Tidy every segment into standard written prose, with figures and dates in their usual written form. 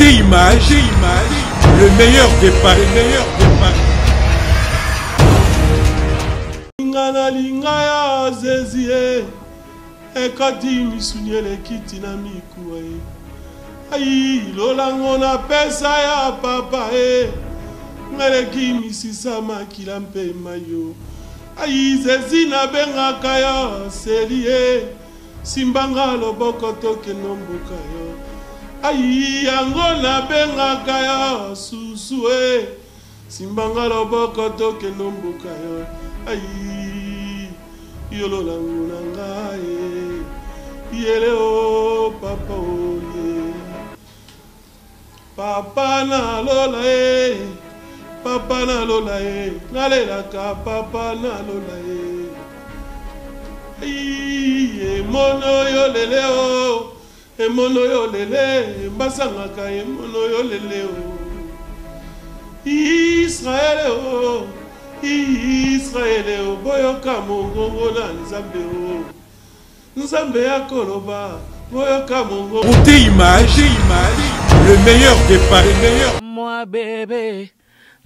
Beauté image, le meilleur des paris, Ngana linga ya zezie ekati misunyele kiti na mikuwa ai lola ngona pesa ya papa ngaleki misisa makila mpe mayo ai zezi na benga kaya selie simbanga loboko toke nomboka yo ai yango na benga kaya susu simbanga loboko toke nomboka yo ai yolo langu nangaye yele o papa oye papa na lola papa na lola nalela ka papa na lola emono yo lele o emono yo lele mbasanga ka emono yo lele o Israel o Israël, boyoka mongongo na nzambe o nzambe ya koloba boyoka mongongo. Beauté image, le meilleur des paris, moi bébé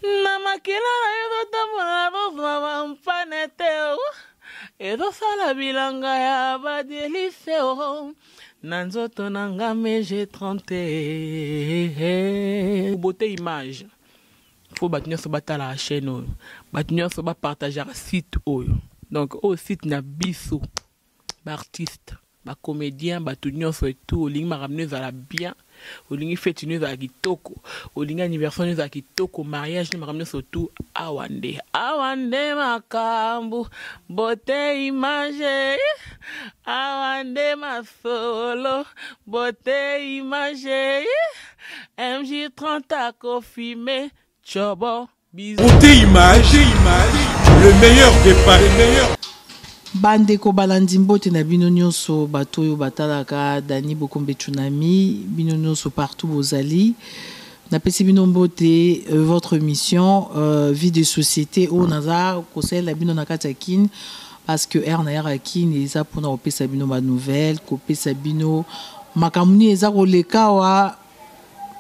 na makila edo tamara mpanete edo sala bilanga ya badelice o na nzoto nanga meje 30. Beauté image faut battre sur la chaîne, battre sur partager le site. Donc au site na biso, artiste, comédien, battre sur tout, au ligne m'a ramené à la bien, au ligne fête nous à kitoko, au ligne anniversaire nous à kitoko, mariage nous m'a ramené sur tout awande makambu, beauté image, awande ma solo, beauté image, MJ30 à confirmer. Chobo, bisous. Beauté image, le meilleur des paris, Bande ko balandimbo te na bino nyonso bato yo batalaka Dani Bokombe Tsunami bino nyonso partout bozali na pesi bino mbote votre mission vie de société o naza kosela bino na kati ya kin parce que na ya kin eza pona opesa bino ba nouvelle ko pesa bino makamuni eza koleka wa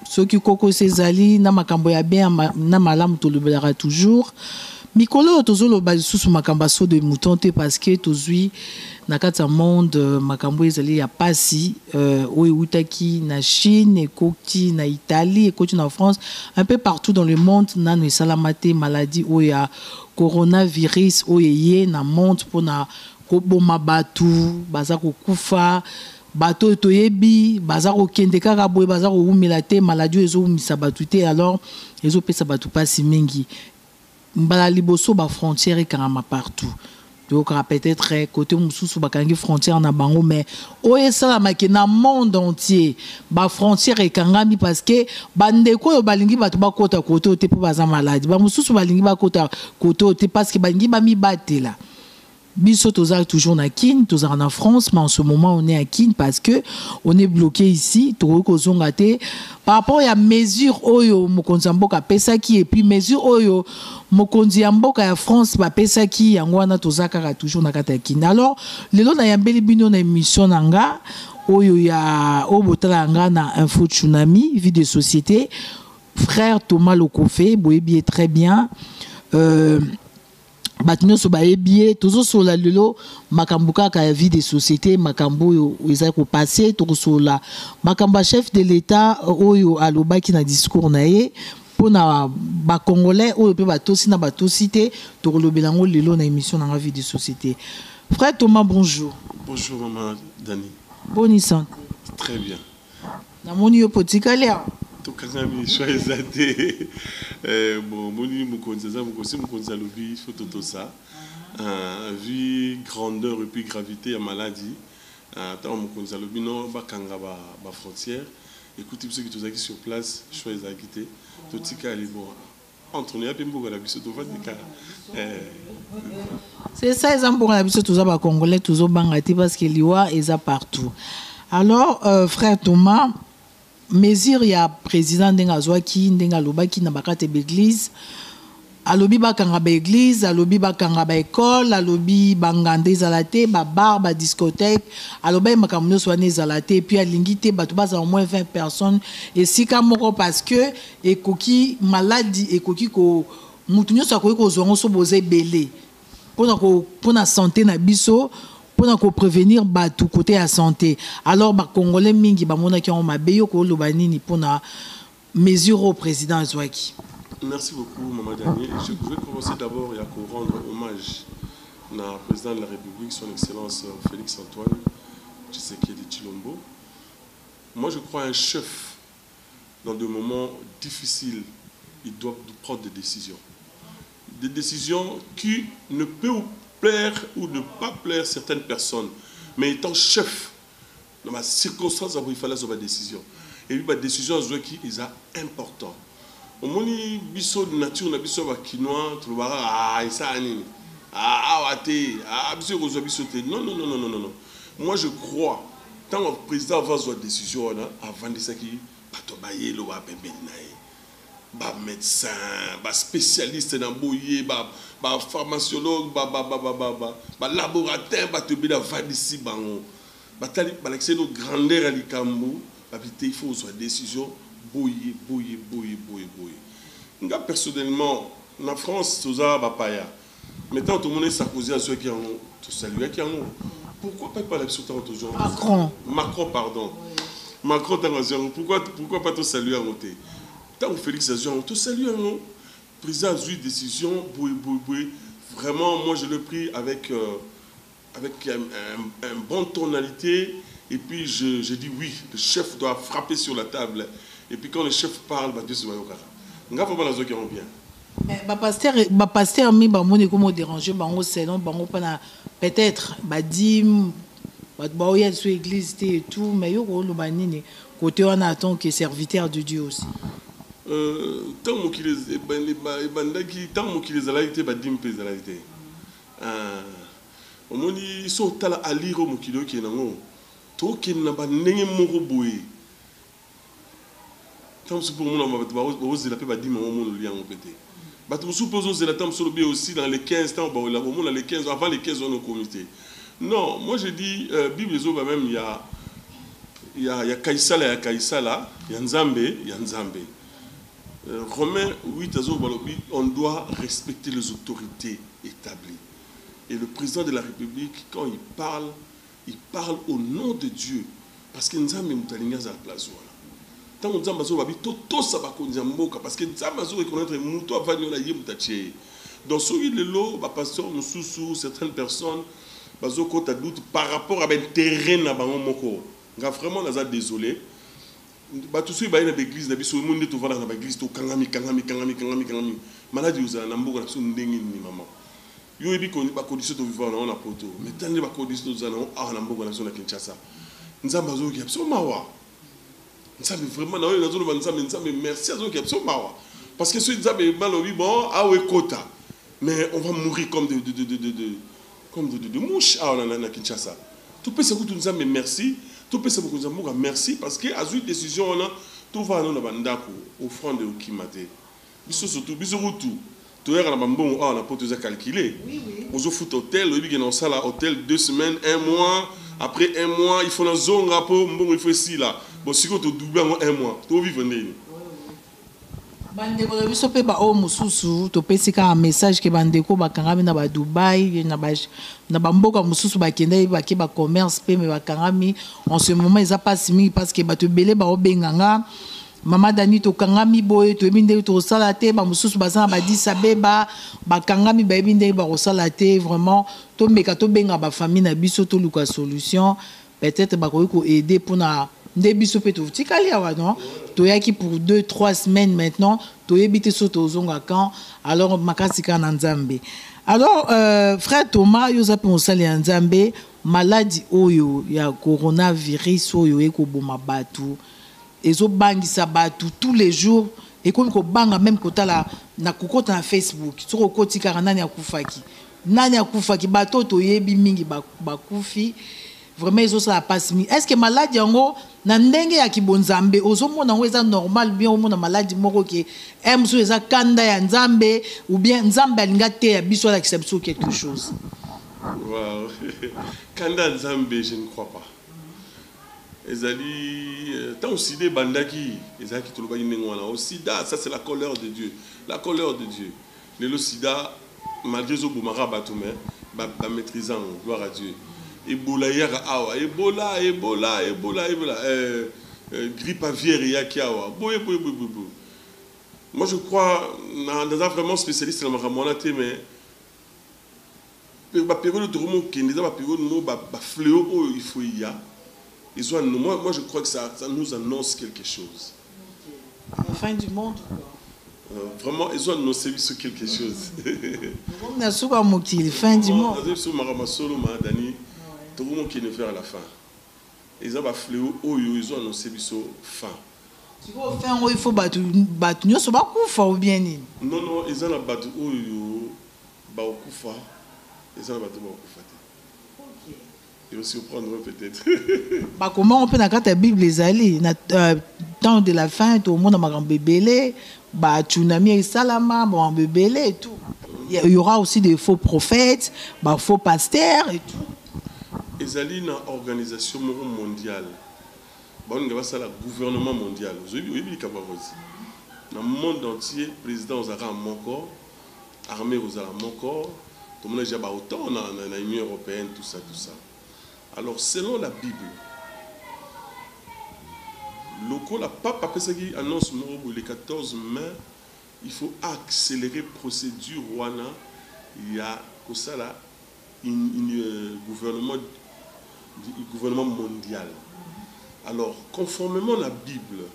soki koko sezali na makambo ya bien na malamu tolobelaka toujours mikolo tozoloba lisusu makambo so de mouton te parce que tozwi na kati ya monde makambo ezali ya pasi oyo utaki na Chine ekoti na Italie ekoti na France un peu partout dans le monde nano esalama te maladie oyo ya coronavirus oyo ye na monde pona koboma batu baza kokufa bato toyebi baza ko kende kaka boye baza ko umela te maladie ezo umisa batu te alors ezo pesa batu pasi mingi mbala liboso ba frontière kangama partout donc peut-être côté mususu bakangi frontière na bango mais oye sala make na monde entier ba frontière ekangami parce que bandeko yo balingi batu bakota côté te po baza maladie ba mususu balingi bakota côté te parce que balingi ba mi batela. Biso toza toujours na Kin, toza en France, mais en ce moment on est à Kin parce que on est bloqué ici. Par rapport à mesure oyo mokonzi mboka pesa ki et puis mesure oyo mokonzi mboka ya France ba pesa ki yango wana toza kaka toujours na kata Kin. Alors lelo na yambeli bino na émission nanga oyo ya obotala nga na Info Tsunami vie de société frère Thomas Lokofé boyebi très bien Batinyo so baebie tozo sola lelo makambo kaka ya vie de société makambo yo eza ko passer to sola makambo chef de l'état oyo alobaki na discours na ye pona ba congolais oyo pe batosi na batosi te to lobelango lelo na émission na vie de société. Frère Thomas, bonjour. Bonjour maman Dani. Bonne santé. Très bien. Na moni yo potikalea. Tokangami choisate bon moni mukonza mukosi mukonza lobi photo ça vu grandeur et puis gravité à maladie tant mukonza lobi non bakanga ba frontière écoutez ceux qui sont aquí sur place choisir quitter totika ali bon entre nous ya mboka la biso to va dika c'est ça ils ont pour la biso tous ba congolais tous bangati parce que liwa eza partout. Alors frère Thomas mesure ya président ndenga zwaki ndenga lobaki na bakate l'église alobi bakanga ba église, alobi bakanga ba école, alobi bangande ezalate, ba bar, ba discothèque, alobi makambo nyonso wana ezalate, et puis alingi te bato baza au moins 20 personnes esika moko parce que ekoki maladie ekoki ko mutu nyonso akoki kozwa ngo so boza ebele pona santé na biso pona ko prévenir bato côté ya santé. Alors ba congolais mingi bamonaki ngo mabe yo ko loba nini pona mesure au président azwaki. Merci beaucoup, Maman Daniel. Je vais commencer d'abord à rendre hommage au président de la République, son Excellence Félix Antoine Tshisekedi Tshilombo. Moi, je crois un chef, dans des moments difficiles, il doit prendre des décisions. Des décisions qui ne peuvent plaire ou ne pas plaire certaines personnes. Mais étant chef, dans ma circonstance, il fallait avoir des décisions. Et puis, la décision qui est importante. Au moni biso nature na biso ba kinois tulobara isa nini awate biso ko biso te non. Moi je crois tant le président va avoir décision avant de ça qui bato ba yelo ba pembe nae ba médecin ba spécialiste na boye ba pharmacologue ba laboratoire ba te bida vadisi bango ba tali ba l'accès de grandeur à likambo ba il faut avoir décision. Boye. Nga personnellement, en France, tout ça va pas ya. Maintenant, tout le monde est Sarkozy à ceux qui ont tout salué qui ont. Pourquoi pas parler sur tant de gens? Macron, pardon. Oui. Macron, pourquoi pas tout saluer à monter? Tant que Félix Azion, tout saluer à monter. Président a eu décision, boye. Vraiment, moi je l'ai pris avec un bon tonalité. Et puis je dis oui, le chef doit frapper sur la table. Et puis quand le chef parle, Dieu se va au cara. On va pas les qui ont bien. Mais pasteur mi ba moni comment déranger bango selon bango pas peut-être dim ba oya sur église et tout mais yo ko lo banini côté on attend que serviteur de Dieu aussi. Tant mo ki les bandaki tant mo ki les alalité ba dim pe alalité. On moni so tala aliro mo ki do ki nango. To ki na ba ndenge moko boye. Tant pour moi on va la paix ba dim mo no lien on pété. Nous supposons que la temps aussi dans les 15 temps, dans les 15, avant les 15 ans de comité. Non, moi je dis, Bible même, il y a Kaïsala, il y a Nzambe. Romains 8, on doit respecter les autorités établies. Et le président de la République, quand il parle au nom de Dieu. Parce que Nzambe est à la place. Tant que nous avons parce que nous avons reconnaître Mouto avant de la dans ce lieu, pasteur nous certaines personnes doute par rapport à l'intérêt na bango moko. Vraiment nous désolé. Tout ce qui est dans l'église, na biso monde to vana na l'église to kangami. Maladi uza na mboka na biso ndengi ni maman. Yo ebi ko ba condition to vivre na poto. Mais tant ba condition to za na mboka na biso na Kinshasa. Nzamba zo ki absolument mawa. Vraiment, merci à ceux qui sont morts. Parce que ceux qui sont morts, mais on va mourir comme de mouches à Kinshasa. Tout peut se dire merci, tout peut se dire merci, parce qu'à une décision, tout va dans la offrande de Kimate. Surtout, tout est bon, on a pas tout calculé. On se fout hôtel, hôtel 2 semaines, 1 mois. Après 1 mois, il faut la zone rapport, il faut ici là. Bon, si on te double en 1 mois, tu vas vivre. Bandeko la biso pe ba o mususu to pesi ka message ke bandeko bakangami na ba Dubaï na ba mboka mususu ba kende ba ke ba commerce pe me bakangami en ce moment ils a pas simi parce que ba to belé ba obenganga Mama Dani to kangami boy to ebinde to salate ba mususu bazana ba disa beba ba kangami ba ebinde ba salate vraiment to meka to benga ba famille na biso to luka solution peut-être ba ko aider pour na ndebiso pe to tikali awa non to yaki pour 2-3 semaines maintenant to ebite so to zonga quand alors makasi ka na Nzambe. Alors frère Thomas yoza pe osali ya Nzambe maladie oyo ya coronavirus oyo ekoboma batu ezo bangisa batu tous les jours et comme ko banga même kotala na kokota na Facebook soko kotika nani akufaki batoto yebi mingi bakufi vraiment ils ont ça passe. Est-ce que maladie yango na ndenge ya kibonzambe ozomona ngo eza normal bien omona maladie moko ke emso eza kanda ya nzambe ou bien nzambe alinga te ya biso la exception quelque chose. Wow. Kanda nzambe, je ne crois pas. Ezali tant aussi des bandaki, ezaki tout le bani ngwana. Au sida, ça c'est la colère de Dieu. La colère de Dieu. Le sida malgré zo boumara batoume, ba maîtrisant, gloire à Dieu. Ebola yara awa, Ebola. Grippe aviaire yakiawa. Boye. Moi je crois dans un vraiment spécialiste dans ma ramonate mais la période de Romo qui est la période où fléau il faut y a. Moi je crois que ça nous annonce quelque chose. La fin du monde. Vraiment, ils ont annoncé sur quelque chose. On a souvent moqué la fin du monde. Tout le monde qui ne fait à la fin. Ils ont fléau, ils ont annoncé sur fin. Tu vois, fin, il faut battre, nous sommes pas coufa ou bien. Non, ils ont battu, ils ont coufa. Ils ont battu, ils vont surprendre peut-être. Comment on peut dans la Bible les aller temps de la fin, tout le monde a un bébé, tsunami et salama, bon bébé et tout. Il y aura aussi des faux prophètes, faux pasteurs et tout. Ils allaient dans l'organisation mondiale. On a le gouvernement mondial. Dans le monde entier, le président a mon corps, l'armée a mon corps, tout le monde a autant dans l'Union européenne, tout ça. Alors, selon la Bible, le pape annonce le 14 mai, il faut accélérer la procédure. Il y a un gouvernement mondial. Alors, conformément à la Bible,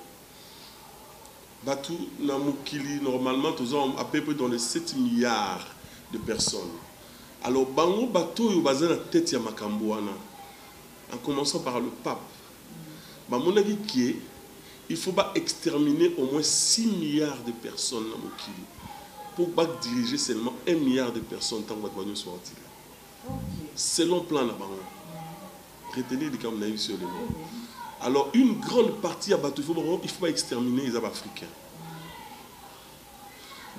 normalement, nous sommes à peu près dans les 7 milliards de personnes. Alors, bango bateau yo bazana tête ya makambo wana. En commençant par le pape. Mon avis qui est, il faut pas exterminer au moins 6 milliards de personnes dans Mokili. Pour pas diriger seulement 1 milliard de personnes tant que nous soit selon plan là bango. Retenez les comme naïf sur le monde. Alors, une grande partie à bateau, il faut pas exterminer les Africains.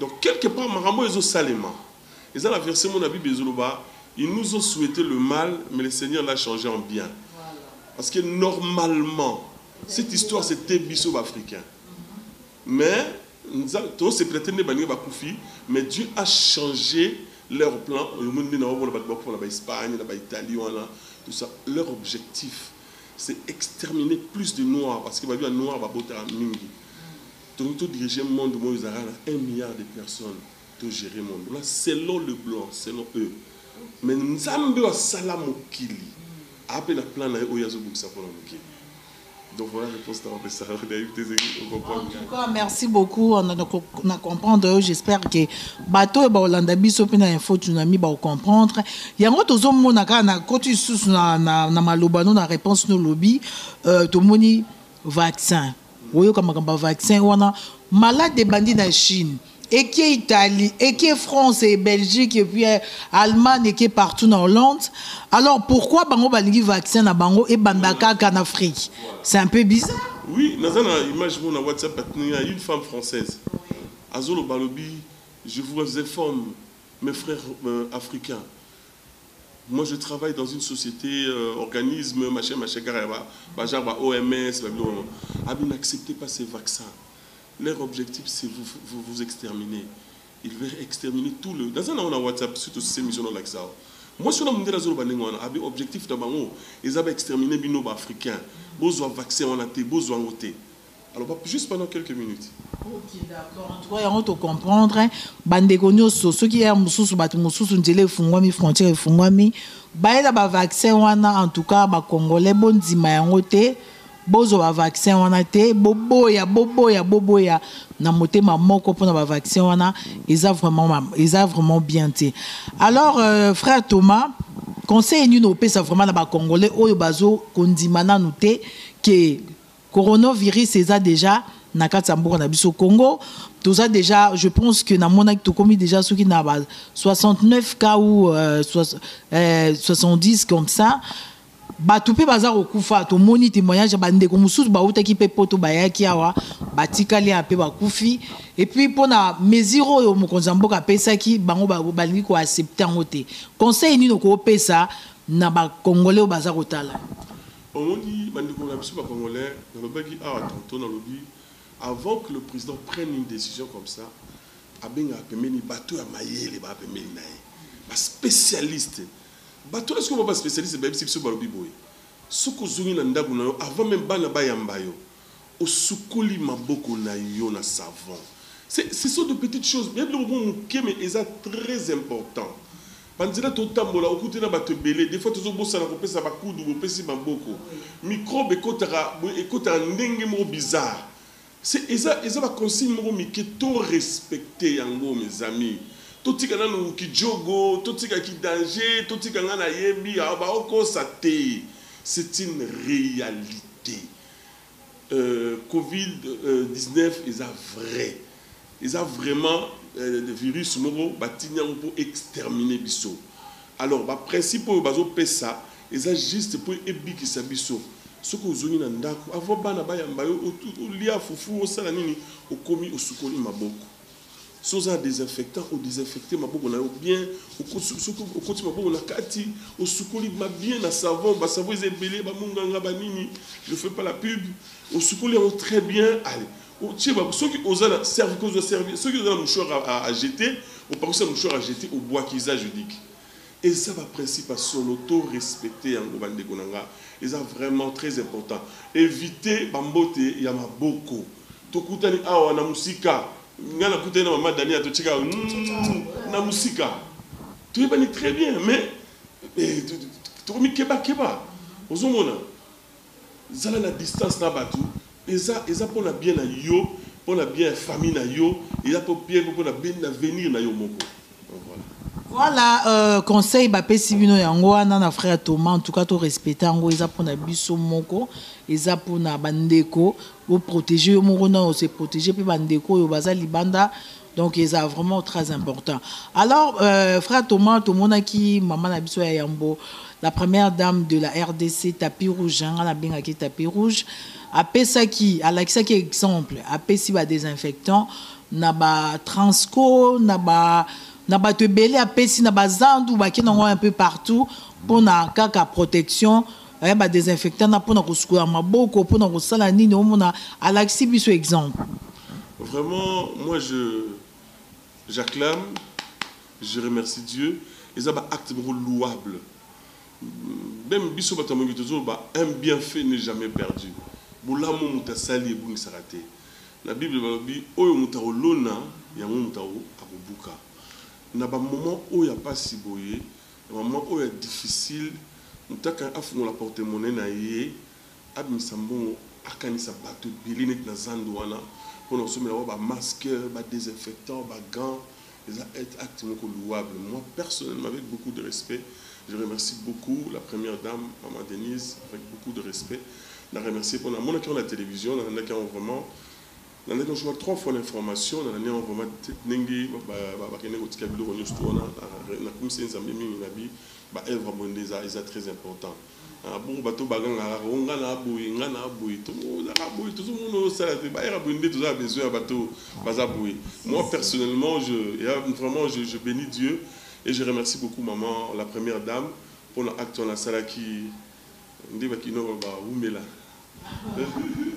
Donc, quelque part, Marambo est au Salema. Ils ont versé mon avis, ils nous ont souhaité le mal, mais le Seigneur l'a changé en bien. Parce que normalement, cette histoire c'était biso africain. Mais, mais Dieu a changé leur plan. Espagne, Italie, tout ça. Leur objectif, c'est exterminer plus de Noirs. Parce qu'il va y avoir Noirs, Mingi. Donc, tout diriger le monde, il y a 1 milliard de personnes. De gérer le monde. Là, selon le blanc, selon eux. Mais nous avons salam kili. Après la plan là, donc voilà la réponse à ça. En tout cas, merci beaucoup. On a comprendre. J'espère que bateau et Hollande biso pena info tsunami ba comprendre. Il y a un autre homme on a quand tu sous na malobano na réponse no lobby to moni vaccin. Oyo comme vaccin wana malade de bandits na Chine. Et qui est Italie, et qui est France et Belgique, et puis Allemagne, et qui est partout dans Hollande. Alors pourquoi Bango Baligi vaccin à Bango et Bandaka en Afrique? C'est un peu bizarre. Oui, dans une image sur WhatsApp, il y a une femme française. Azolo Balobi, je vous informe, mes frères africains. Moi, je travaille dans une société, organisme, machin, OMS, n'acceptez pas ces vaccins. Leur objectif, c'est vous exterminer. Ils veulent exterminer tout le... Dans un an, on a WhatsApp, surtout ces missions là ça. Moi, si on a mon objectif de bango, ils avaient exterminé les africains. Besoin vaccin, on a été, besoin voter. Alors, juste pendant quelques minutes. Ok, d'accord. En tout cas, on doit comprendre. Bandegonios, ceux qui ont moussous, moussous, on dirait fungwami, frontière fungwami. Baïla ba vaccin, en tout cas, ba Congolais, bon dima yangote. Bozo ba vaccin wana te boboya na motema moko pona ba vaccin wana ils a vraiment bien te. Alors frère Thomas conseil ni no pesa vraiment na ba congolais oyo bazo kondimana nous te que coronavirus c'est déjà na katsamboka na biso Congo tout ça déjà je pense que na mona to komi déjà ceux qui na 69 cas ou 70 comme ça. batupe baza kokufa to moni témoignage bande ko mususu ba uta ki pe poto ba yaki awa batikali ape bakufi et puis pona mesiro yo mokonzi mboka pesa ki bango balingi ko accepter ngote conseil ni no ko pesa na ba congolais baza kotala on dit bande ko na biso ba congolais na lobaki awa tantôt na lobi avant que le président prenne une décision comme ça abenga pemeni bato ya mayele ba pemeni nae ba spécialiste bato est-ce que on va pas spécialiste ba biso ba lobi boy soko zungi na ndaku na yo avant même bana ba yamba yo au sukoli maboko na yo na savon ce sont de petites choses bien le bon mais c'est très important bandira to tambola okuti na bato belé des fois tozo bossa na kopesa ba kudu bopesi maboko microbe ekota ndenge mo bizarre c'est ça va consigne mo mike to respecter yango mes amis totika na no kijogo totika ki danger totika na yebi ba oko saté c'est une réalité Covid-19 ils a vrai ils a vraiment le virus moro batinya pour exterminer biso alors ba principe bazo pesa ils a juste pour ebikisa biso soko zoni na ndako avant bana ba yamba yo lia fufu osala nini okomi osukoli maboko soza désinfectant ou désinfecter maboko na yo bien okoti maboko na kati osukoli ma bien na savon ba savon ezebele ba munganga ba nini je fais pas la pub osukoli très bien allez ceux qui osent servir ceux qui ont un mouchoir à jeter ou par exemple un mouchoir à jeter au bois qu'ils a juridique et ça va principe à son auto respecter en gobande konanga et ça vraiment très important éviter bambote ya maboko tokutani awa na musika ngana kutani na mama Dania to chika na musika tu es très bien mais tu komi keba ozomona zala la distance na batu eza pour la bien na yo pour la bien famille na yo eza pour bien pour la bien avenir na yo moko voilà conseil ba pesi bino yango wana na frère Thomas en tout cas to respecter yango eza pour na biso moko eza pour na bandeko pour protéger yo moko na se protéger puis bandeko yo baza libanda donc eza vraiment très important alors frère Thomas to mona ki maman na biso ya yambo la première dame de la RDC tapis rouge na benga ki tapis rouge apesaki alakisaki exemple apesi ba désinfectant na ba transco na ba te belé apesi na ba zandu ba ki nango un peu partout pour na kaka protection ba désinfectant na pour na kosukula maboko pour na kosala nini omona alakisi biso exemple vraiment moi j'acclame je remercie Dieu et ça ba acte louable même biso batamongi toujours ba un bienfait n'est jamais perdu bulamu mutasali ebungi sarate la Bible balobi oyo mutalona yango mutao akobuka na ba moment oyo pas si boye na moment oyo difficile mutaka afunga la porte-monnaie na ye abimisambo akanisa bato biline na zandu wana pour nous sommer ba masque ba désinfectant ba gants les actes louables moi personnellement avec beaucoup de respect je remercie beaucoup la première dame maman Denise avec beaucoup de respect. Je remercie pour la télévision, on a vraiment 3 fois l'information, on a vraiment très important. Moi personnellement, je bénis Dieu et je remercie beaucoup maman, la première dame, pour l'acte de la salle qui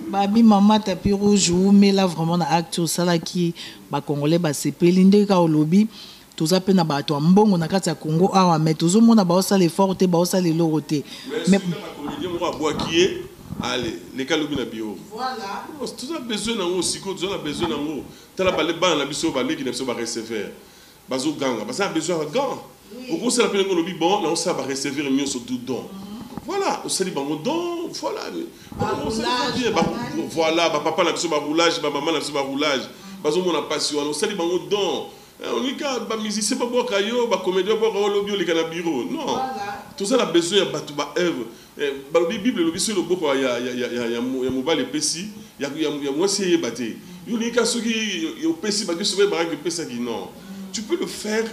Babi maman tapis rouge mais là vraiment na acte sala ki ba congolais ba sepeli ndeka olobi toza pe na bato mbongo na kati ya Congo awa mais tozo mona ba osala effort te ba osala loroté mais moi bois qui est allez les kalobi na bio voilà tout a besoin nango siko tout a besoin nango tala ba le ban na biso ba leki na biso ba recevoir bazo ganga ba ça a besoin de gants au gros c'est la peine qu'on bon on ça va recevoir mieux surtout don. Voilà, on s'est dit, voilà, voilà, papa n'a pas roulage, maman n'a pas roulage, on a passion, on s'est dit, on dit que les musiciens ne sont pas les comédiens ne sont pas les canabiro. Non, tout ça a besoin de la Bible, le Bible, il y a mobile et pessi, il y a moins de battre. Il y a ceux qui ont pessi, non. Tu peux le faire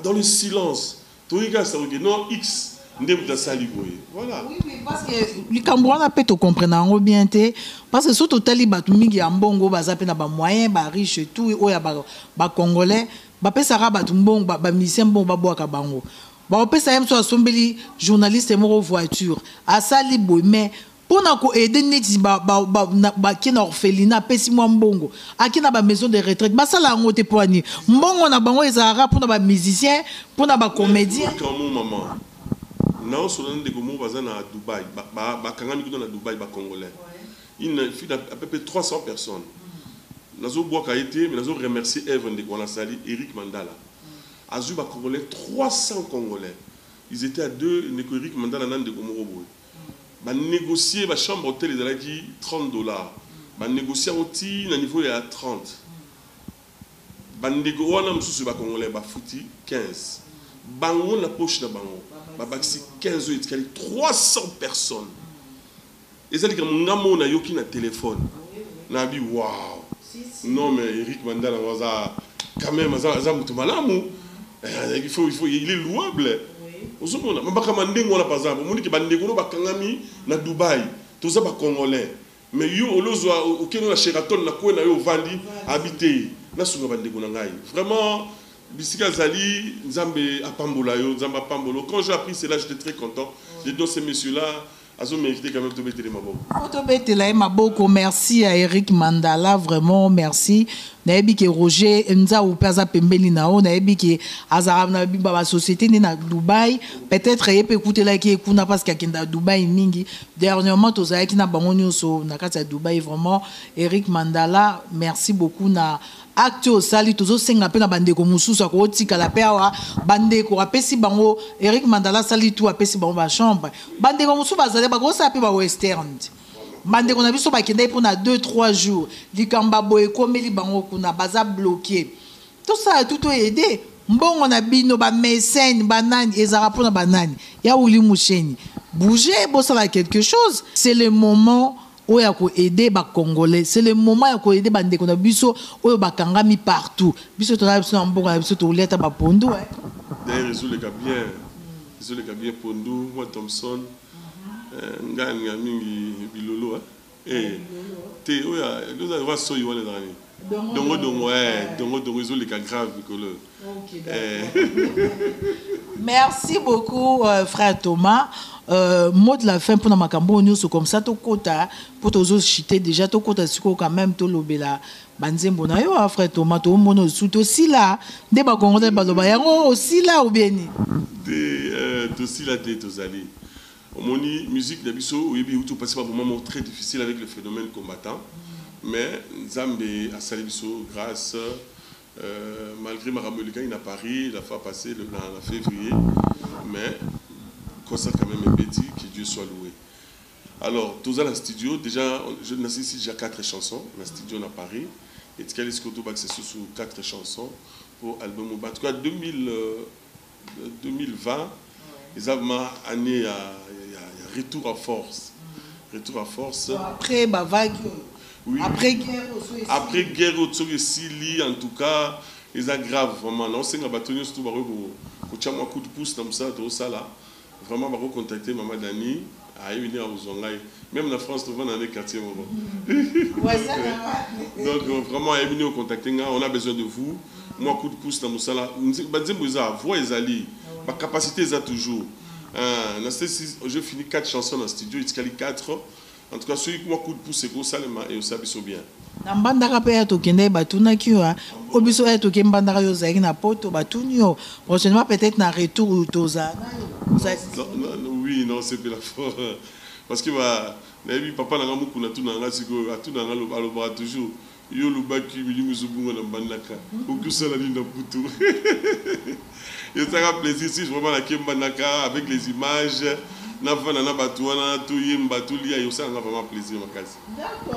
dans le silence. Tu regardes ça, non, X. Voilà. Oui, mais parce que les Cambouans peut te comprendre bien, parce que surtout tali batumigi ambongo bazape na ba moyen ba riche et tout oya ba congolais ba pesara batumbongo ba musicien bon ba boaka bango. Ba pesa yem so asombeli journaliste mo voiture asali boy mais pour na ko aider neti ba kina orphelinat pesi mo mbongo akina ba maison de retraite ba sala ngote poani mbongo na bango ezara pour na ba musicien pour na ba comédien comme maman non seulement des gomo bazana à Dubaï ba kangami ko na Dubaï ba congolais il y a à peu près 300 personnes nazo boaka été mais nazo remercier Eve Ndekona Sali Eric Mandala azu ba congolais 300 congolais ils étaient à deux Eric Mandala nan de Gomorobo ba négocier ba chambre hôtel ils allaient dire $30 ba négocier au niveau à 30 ba négocier wana msusu ba congolais ba futi 15 bango na poche na bango ba baxi 15 et 300 personnes et ça dit que ngamo na yoki na téléphone na bi waouh non mais Eric Mandala waza quand même za mutu malamu il faut il est louable. Osomona mabaka mandengo na pazambo moni ke bandeko no bakangami na Dubaï toza ba congolais mais yo olozwa okeno na Sheraton na ko na yo vandi habiter na sunga bandeko na ngai vraiment bisika zali nzambe apambola yo nzamba pambolo quand j'ai appris cela j'étais très content j'ai dit ces messieurs là azo mérité quand même de mettre les maboko to mettre les maboko merci à Eric Mandala vraiment merci nayebi ke Roger nza ou pesa pembeli nao nayebi ke azara na biba ba société ni na Dubaï peut-être yé peut écouter là qui kuna parce qu'il y a Dubaï mingi dernièrement to za ki na bango nyonso na kati ya Dubaï vraiment Eric Mandala merci beaucoup na acte au sali tozo senga pe na bandeko mususu ko tika la pewa bandeko apesi bango Eric Mandala sali tout apesi bango ba chambre bandeko mususu bazale ba gosa pe ba western bandeko na biso ba kende pour na 2-3 jours likamba boye komeli bango kuna baza bloqué tout ça tout aider mbongo na bino ba mécène banani ezara pour na banani ya uli musheni bouger bosala quelque chose c'est le moment où il y a aider les Congolais. C'est le moment où il y a aider les Congolais. Où il y a mis partout. Biso to biso ambongo biso to leta ba pondo. D'ailleurs ils ont bien pondo moi Thompson ngani mingi bilolo te oya nous avons soyi wala dani. Donc ils ont les cas graves bicolo. Merci beaucoup frère Thomas. Mot de la fin pour ma cambo nous comme ça to kota pour tous chiter déjà to kota siko quand même to lobela banzembo na yo frère Thomas to mono tout aussi là de ba congolais ba loba yango aussi là ou bien ni de aussi là de tozali omoni musique na biso oyebi utu passer par un moment très difficile avec le phénomène combattant mais Nzambe a sali biso grâce malgré ma ramolika à Paris la fois passée le février mais concert quand même un petit, que Dieu soit loué. Alors, tous dans le studio, déjà, je n'ai ici déjà 4 chansons, dans le studio à Paris, et tu as les c'est sous 4 chansons pour l'album. En tout cas, 2020, ils ont année à retour à force. Retour à force. Après, bah, vague. Oui. Après guerre, aussi, en tout cas, ils ont grave, vraiment. Non, c'est un bâtonnier, surtout, pour un coup de pouce dans ça, tout ça là. Vraiment, je vais contacter Maman Dani, à venir à Ouzongaï. Même en France, nous avons dans les quartiers. Donc, vraiment, à venir contacter, on a besoin de vous. Moi, coup de pouce dans ça là. Voix et Ali, ma capacité est toujours. Je finis 4 chansons dans le studio, il y a 4. En tout cas, celui qui m'a coup de pouce, c'est pour ça et ça biso bien. Na mbandaka pe ya tokende batuna kiwa obiso ya tokende mbandaka yo zaki na poto batunyo prochainement peut-être na retour toza. Oui, non, c'est pas la fois parce que bah papa na ngamu kuna tuna ngasiko atuna ngalo balobra toujours yo lubaki bilimuzubunga na mbandaka okusala linda putu. Et ça a plaisir si vraiment la Kembandaka avec les images. D'accord,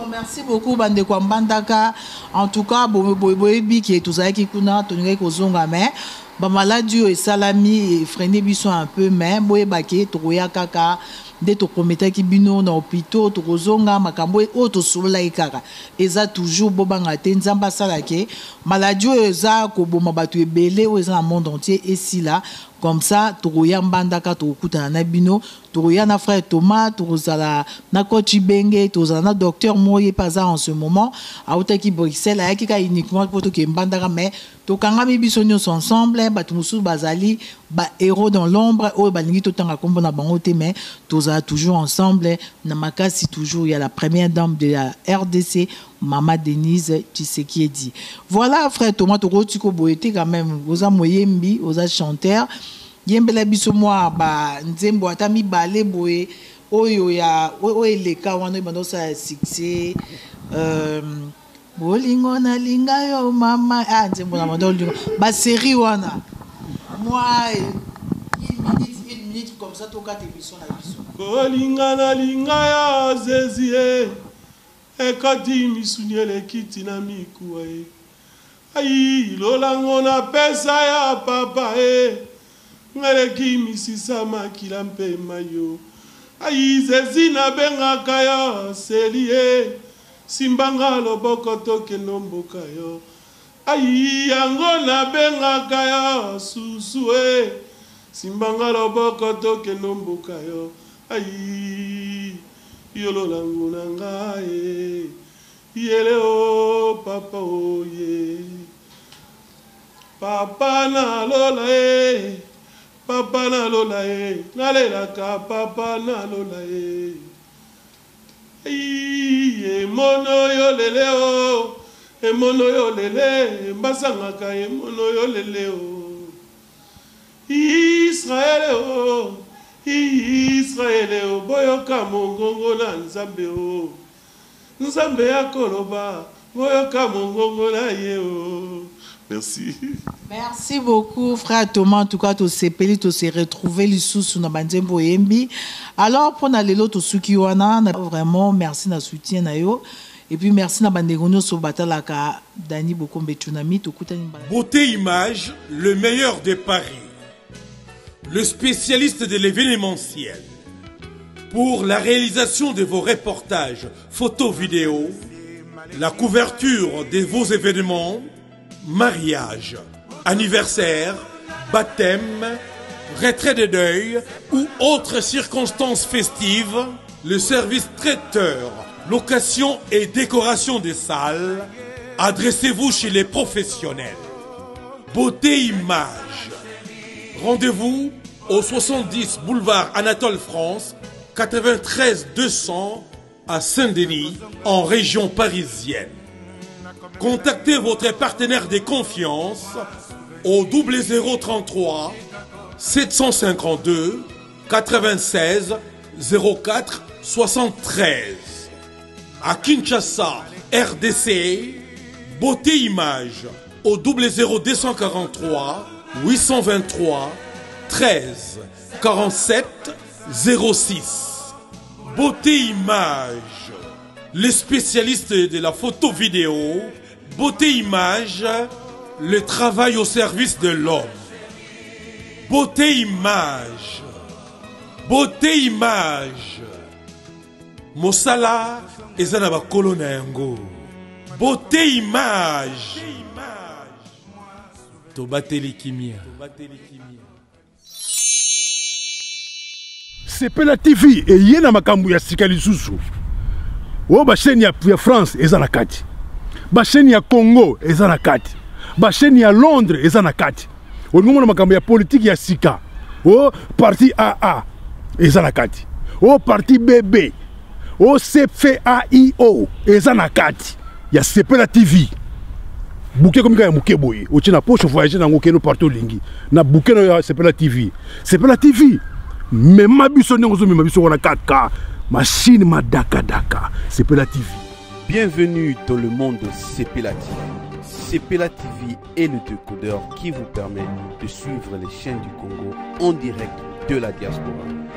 merci beaucoup Bandeko Mbandaka. En tout cas, boyebi qui est tout ça qui kuna tonga kozonga mais ba maladie et salami et freiner biso un peu mais boyebaki toya kaka de to kometa ki bino na hôpital to kozonga makambo o to sola ikaka eza toujours bobanga te nzamba salake maladie eza ko boma batu ebele o eza na monde entier et si là comme ça tokoya mbandaka tokutana na bino tokoya na frère Thomas tozala na coach Benge tozala na docteur Moye paza en ce moment autaki Bruxelles ayaki ka uniquement pour to ke mbandaka mais tokanga biso nyonso ensemble bato musu bazali ba héros dans l'ombre o balingi totanga kombo na bango te mais tozala toujours ensemble na makasi toujours il y a la première dame de la RDC Maman Denise Tshisekedi. Voilà frère Thomas tokoti ko boyete quand même oza moyembi oza chanteur yembela biso moi ba nzembo atami balé boye oyo ya eleka wana bando sa succès bolingo na linga yo mama nzembo na bando ba série wana moi une minute comme ça to ka émission na biso bolinga na linga ya zezie ekati misunyele kiti na mikuwa ai lolango na pesa ya papa ngeleki misisa makila mpe mayo ai zezi na bengaka yo selie simbanga loboko toke nomboka yo ai yango na bengaka yo susu simbanga loboko toke nomboka yo ai yololango na ngai yele o papa oye papa na lola papa na lola nalelaka papa na lola emono yo lele o emono yo lele mbasangaka emono yo lele o Israel o Israel boyoka mongongo na nzambe o nzambe ya koloba boyoka mongongo na ye o. Merci. Merci beaucoup frère Thomas en tout cas to sepeli to se retrouver lisusu na banzembo yembi. Alors pour na lelo to suki wana vraiment merci na soutien na yo et puis merci na bandegonyo so batalaka Dani Bokombe Tsunami to kutani. Beauté Image, le meilleur des paris. Le spécialiste de l'événementiel. Pour la réalisation de vos reportages, photos, vidéos, la couverture de vos événements, mariage, anniversaire, baptême, retrait de deuil ou autres circonstances festives, le service traiteur, location et décoration des salles, adressez-vous chez les professionnels. Beauté Image. Rendez-vous au 70 boulevard Anatole France, 93 200 à Saint-Denis, en région parisienne. Contactez votre partenaire de confiance au 0033 752 96 04 73. À Kinshasa, RDC, Beauté Image au 00243 823 13 47 06. Beauté Image, les spécialistes de la photo vidéo. Beauté Image, le travail au service de l'homme. Beauté Image, Beauté Image, Mosala ezana ba kolona yango. Beauté Image, Tobateli Kimia. Sepela TV et yena makambu ya sika lisusu. O ba chaîne ya France ezana kati. Ba chaîne ya Congo ezana kati. Ba chaîne ya Londres ezana kati. O ngomona makambu ya politique ya sika. O parti AA ezana kati. O parti BB. O CFAIO ezana kati. Ya Sepela TV. Bouquet comme ya muke boye. O tina poche voyager na ngokeno partout lingi. Na bouquet no ya Sepela TV. Sepela TV. Mais ma biso n'engo mais ma biso wana 4K. Machine ma daka daka. Sepela TV. Bienvenue dans le monde de Sepela TV. Sepela TV est le décodeur qui vous permet de suivre les chaînes du Congo en direct de la diaspora.